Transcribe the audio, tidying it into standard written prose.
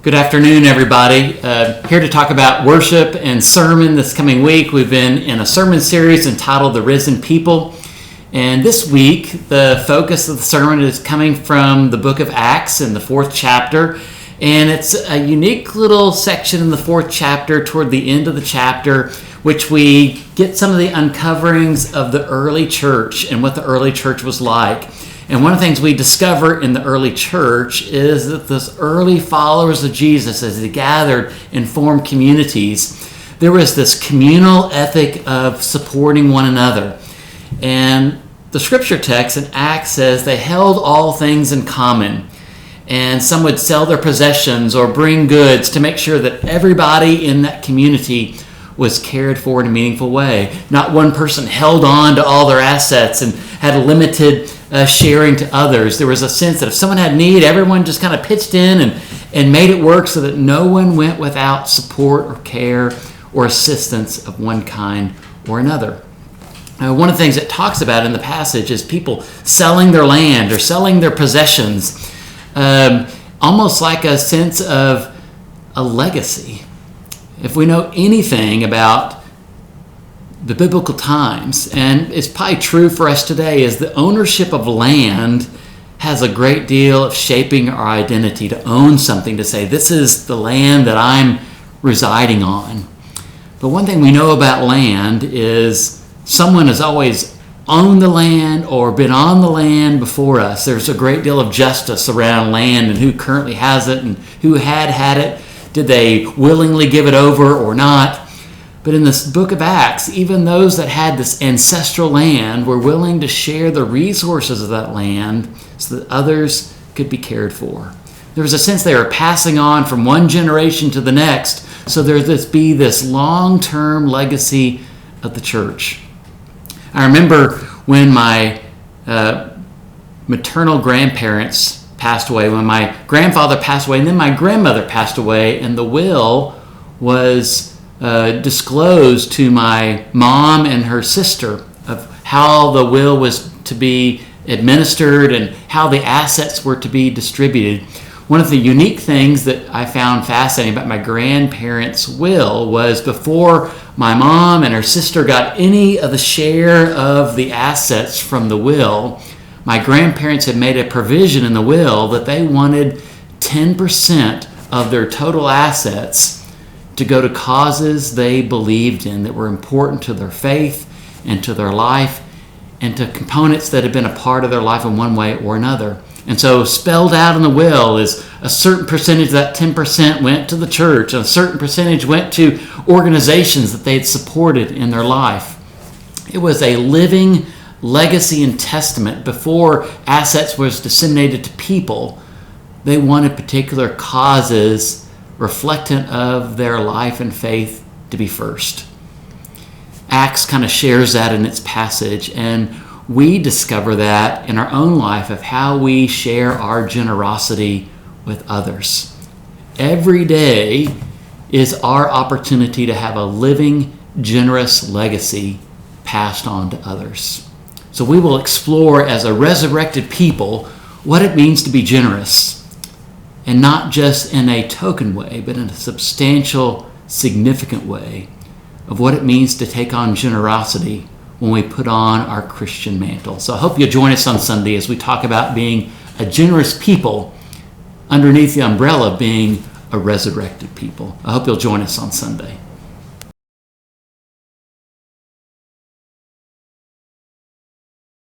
Good afternoon, everybody. Here to talk about worship and sermon this coming week. We've been in a sermon series entitled The Risen People. And this week, the focus of the sermon is coming from the book of Acts in the 4th chapter. And it's a unique little section in the 4th chapter toward the end of the chapter, which we get some of the uncoverings of the early church and what the early church was like. And one of the things we discover in the early church is that those early followers of Jesus, as they gathered and formed communities, there was this communal ethic of supporting one another. And the scripture text in Acts says they held all things in common. And some would sell their possessions or bring goods to make sure that everybody in that community was cared for in a meaningful way. Not one person held on to all their assets and had a limited sharing to others. There was a sense that if someone had need, everyone just kind of pitched in and made it work so that no one went without support or care or assistance of one kind or another. One of the things it talks about in the passage is people selling their land or selling their possessions, almost like a sense of a legacy. If we know anything about the biblical times, and it's probably true for us today, is the ownership of land has a great deal of shaping our identity. To own something, to say, this is the land that I'm residing on. But one thing we know about land is someone has always owned the land or been on the land before us. There's a great deal of justice around land and who currently has it and who had it. Did they willingly give it over or not? But in this book of Acts, even those that had this ancestral land were willing to share the resources of that land so that others could be cared for. There was a sense they were passing on from one generation to the next, so there'd be this long-term legacy of the church. I remember when my maternal grandparents passed away, when my grandfather passed away, and then my grandmother passed away, and the will was disclosed to my mom and her sister of how the will was to be administered and how the assets were to be distributed. One of the unique things that I found fascinating about my grandparents' will was before my mom and her sister got any of the share of the assets from the will, my grandparents had made a provision in the will that they wanted 10% of their total assets to go to causes they believed in that were important to their faith and to their life and to components that had been a part of their life in one way or another. And so spelled out in the will is a certain percentage of that 10% went to the church, and a certain percentage went to organizations that they had supported in their life. It was a living legacy and testament. Before assets was disseminated to people, they wanted particular causes reflectant of their life and faith to be first. Acts kind of shares that in its passage, and we discover that in our own life of how we share our generosity with others. Every day is our opportunity to have a living, generous legacy passed on to others. So we will explore as a resurrected people what it means to be generous. And not just in a token way, but in a substantial, significant way of what it means to take on generosity when we put on our Christian mantle. So I hope you'll join us on Sunday as we talk about being a generous people underneath the umbrella of being a resurrected people. I hope you'll join us on Sunday.